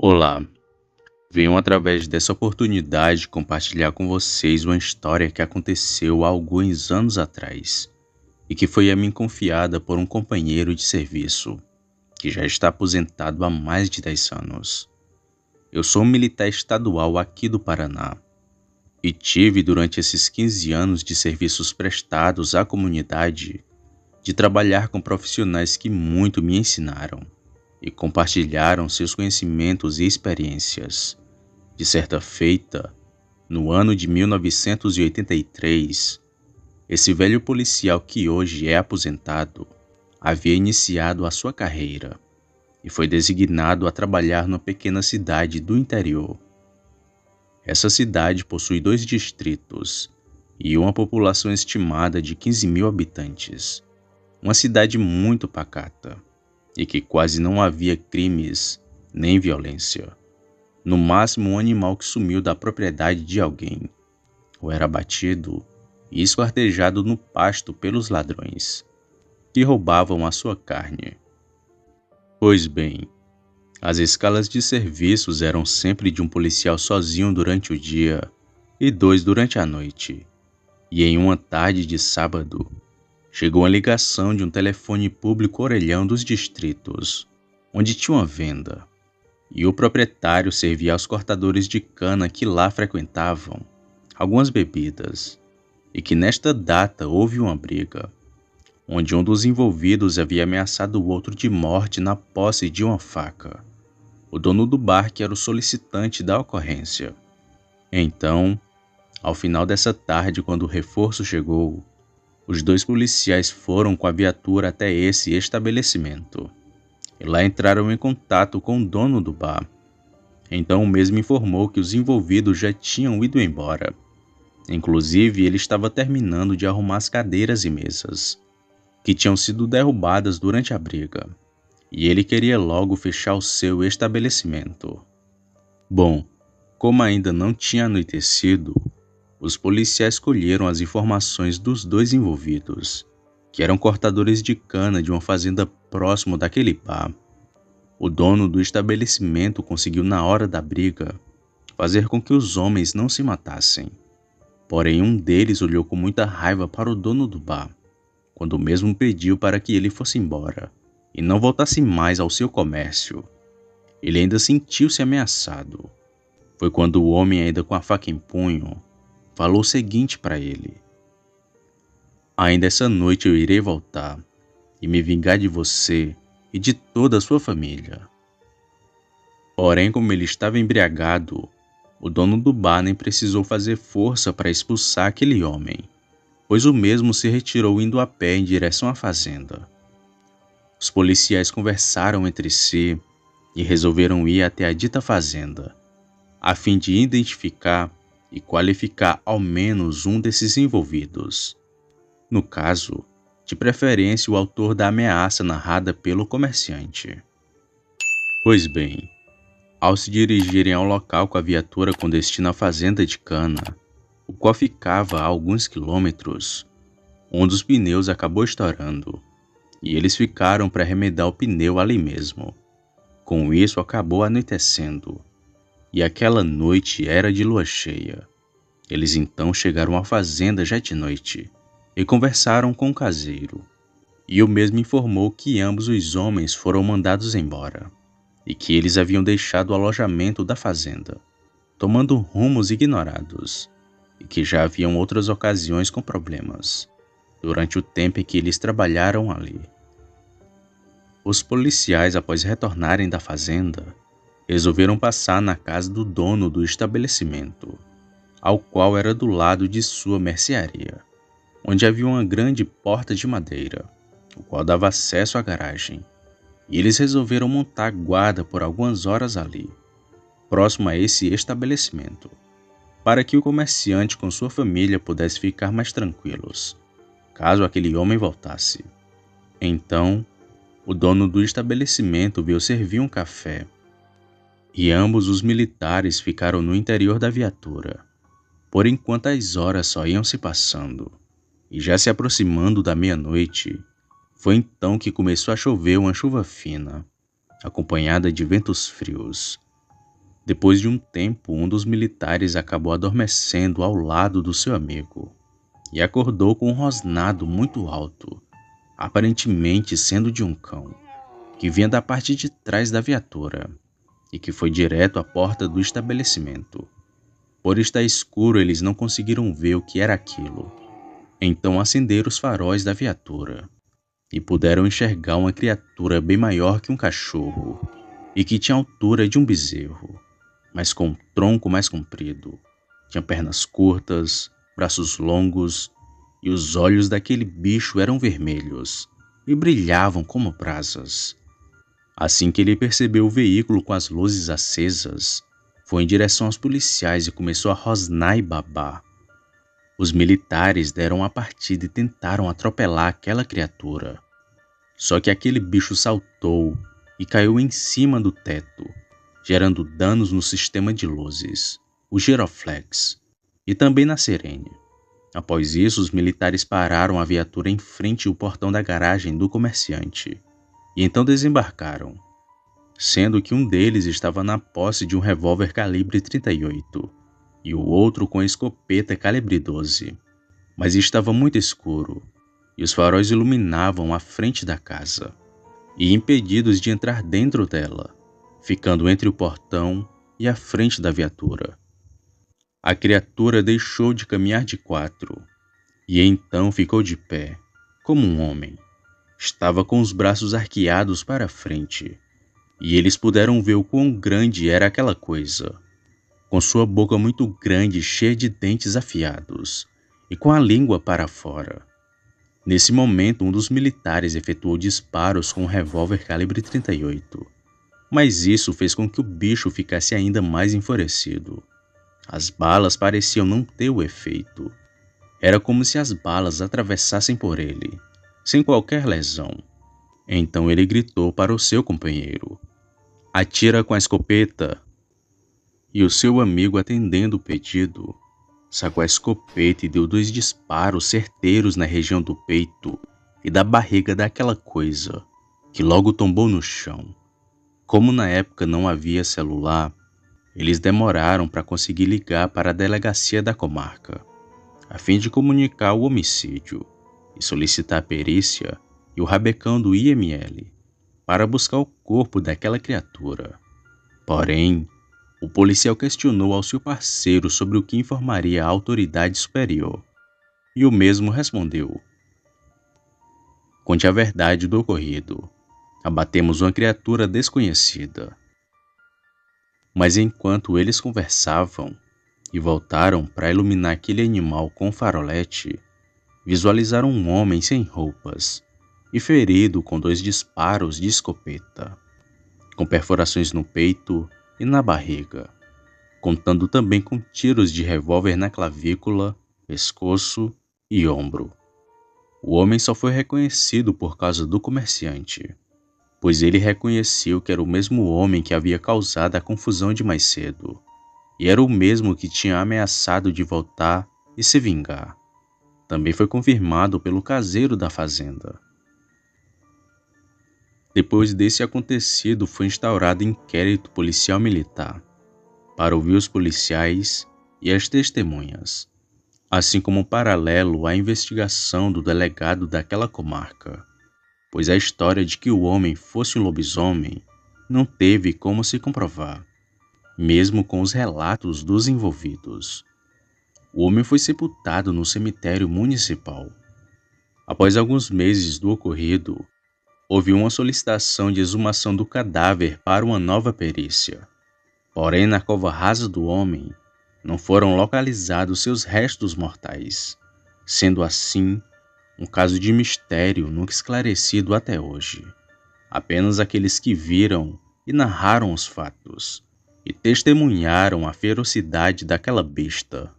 Olá, venho através dessa oportunidade compartilhar com vocês uma história que aconteceu há alguns anos atrás e que foi a mim confiada por um companheiro de serviço que já está aposentado há mais de 10 anos. Eu sou um militar estadual aqui do Paraná e tive durante esses 15 anos de serviços prestados à comunidade de trabalhar com profissionais que muito me ensinaram e compartilharam seus conhecimentos e experiências. De certa feita, no ano de 1983, esse velho policial que hoje é aposentado havia iniciado a sua carreira e foi designado a trabalhar numa pequena cidade do interior. Essa cidade possui 2 distritos e uma população estimada de 15 mil habitantes. Uma cidade muito pacata e que quase não havia crimes nem violência. No máximo, um animal que sumiu da propriedade de alguém, ou era abatido e esquartejado no pasto pelos ladrões, que roubavam a sua carne. Pois bem, as escalas de serviços eram sempre de um policial sozinho durante o dia e 2 durante a noite. E em uma tarde de sábado, chegou a ligação de um telefone público orelhão dos distritos, onde tinha uma venda. E o proprietário servia aos cortadores de cana que lá frequentavam algumas bebidas, e que nesta data houve uma briga, onde um dos envolvidos havia ameaçado o outro de morte na posse de uma faca. O dono do bar que era o solicitante da ocorrência. Então, ao final dessa tarde, quando o reforço chegou, os 2 policiais foram com a viatura até esse estabelecimento. E lá entraram em contato com o dono do bar. Então o mesmo informou que os envolvidos já tinham ido embora. Inclusive, ele estava terminando de arrumar as cadeiras e mesas, que tinham sido derrubadas durante a briga, e ele queria logo fechar o seu estabelecimento. Bom, como ainda não tinha anoitecido, os policiais colheram as informações dos 2 envolvidos, que eram cortadores de cana de uma fazenda próximo daquele bar. O dono do estabelecimento conseguiu, na hora da briga, fazer com que os homens não se matassem. Porém, um deles olhou com muita raiva para o dono do bar, quando o mesmo pediu para que ele fosse embora e não voltasse mais ao seu comércio. Ele ainda sentiu-se ameaçado. Foi quando o homem, ainda com a faca em punho, falou o seguinte para ele: "Ainda essa noite eu irei voltar e me vingar de você e de toda a sua família." Porém, como ele estava embriagado, o dono do bar nem precisou fazer força para expulsar aquele homem, pois o mesmo se retirou indo a pé em direção à fazenda. Os policiais conversaram entre si e resolveram ir até a dita fazenda, a fim de identificar e qualificar ao menos um desses envolvidos. No caso, de preferência o autor da ameaça narrada pelo comerciante. Pois bem, ao se dirigirem ao local com a viatura com destino à fazenda de cana, o qual ficava a alguns quilômetros, um dos pneus acabou estourando, e eles ficaram para remendar o pneu ali mesmo. Com isso acabou anoitecendo, e aquela noite era de lua cheia. Eles então chegaram à fazenda já de noite, e conversaram com o caseiro, e o mesmo informou que ambos os homens foram mandados embora, e que eles haviam deixado o alojamento da fazenda, tomando rumos ignorados, e que já haviam outras ocasiões com problemas, durante o tempo em que eles trabalharam ali. Os policiais, após retornarem da fazenda, resolveram passar na casa do dono do estabelecimento, ao qual era do lado de sua mercearia, onde havia uma grande porta de madeira, o qual dava acesso à garagem, e eles resolveram montar guarda por algumas horas ali, próximo a esse estabelecimento, para que o comerciante com sua família pudesse ficar mais tranquilos, caso aquele homem voltasse. Então, o dono do estabelecimento veio servir um café, e ambos os militares ficaram no interior da viatura. Por enquanto as horas só iam se passando, e já se aproximando da meia-noite, foi então que começou a chover uma chuva fina, acompanhada de ventos frios, Depois de um tempo, um dos militares acabou adormecendo ao lado do seu amigo e acordou com um rosnado muito alto, aparentemente sendo de um cão, que vinha da parte de trás da viatura e que foi direto à porta do estabelecimento. Por estar escuro, eles não conseguiram ver o que era aquilo. Então acenderam os faróis da viatura e puderam enxergar uma criatura bem maior que um cachorro e que tinha a altura de um bezerro, mas com um tronco mais comprido. Tinha pernas curtas, braços longos, e os olhos daquele bicho eram vermelhos e brilhavam como brasas. Assim que ele percebeu o veículo com as luzes acesas, foi em direção aos policiais e começou a rosnar e babar. Os militares deram a partida e tentaram atropelar aquela criatura. Só que aquele bicho saltou e caiu em cima do teto, gerando danos no sistema de luzes, o giroflex, e também na sirene. Após isso, os militares pararam a viatura em frente ao portão da garagem do comerciante, e então desembarcaram, sendo que um deles estava na posse de um revólver calibre 38 e o outro com a escopeta calibre 12. Mas estava muito escuro, e os faróis iluminavam a frente da casa, e impedidos de entrar dentro dela, ficando entre o portão e a frente da viatura. A criatura deixou de caminhar de quatro, e então ficou de pé, como um homem. Estava com os braços arqueados para a frente, e eles puderam ver o quão grande era aquela coisa, com sua boca muito grande cheia de dentes afiados, e com a língua para fora. Nesse momento, um dos militares efetuou disparos com um revólver calibre 38, mas isso fez com que o bicho ficasse ainda mais enfurecido. As balas pareciam não ter o efeito. Era como se as balas atravessassem por ele, sem qualquer lesão. Então ele gritou para o seu companheiro: "Atira com a escopeta!" E o seu amigo, atendendo o pedido, sacou a escopeta e deu 2 disparos certeiros na região do peito e da barriga daquela coisa, que logo tombou no chão. Como na época não havia celular, eles demoraram para conseguir ligar para a delegacia da comarca, a fim de comunicar o homicídio e solicitar a perícia e o rabecão do IML para buscar o corpo daquela criatura. Porém, o policial questionou ao seu parceiro sobre o que informaria à autoridade superior, e o mesmo respondeu: "Conte a verdade do ocorrido. Abatemos uma criatura desconhecida." Mas enquanto eles conversavam e voltaram para iluminar aquele animal com farolete, visualizaram um homem sem roupas e ferido com 2 disparos de escopeta, com perfurações no peito e na barriga, contando também com tiros de revólver na clavícula, pescoço e ombro. O homem só foi reconhecido por causa do comerciante, pois ele reconheceu que era o mesmo homem que havia causado a confusão de mais cedo, e era o mesmo que tinha ameaçado de voltar e se vingar. Também foi confirmado pelo caseiro da fazenda. Depois desse acontecido, foi instaurado inquérito policial militar para ouvir os policiais e as testemunhas, assim como paralelo à investigação do delegado daquela comarca, pois a história de que o homem fosse um lobisomem não teve como se comprovar, mesmo com os relatos dos envolvidos. O homem foi sepultado no cemitério municipal. Após alguns meses do ocorrido, houve uma solicitação de exumação do cadáver para uma nova perícia. Porém, na cova rasa do homem, não foram localizados seus restos mortais, sendo assim um caso de mistério nunca esclarecido até hoje. Apenas aqueles que viram e narraram os fatos e testemunharam a ferocidade daquela besta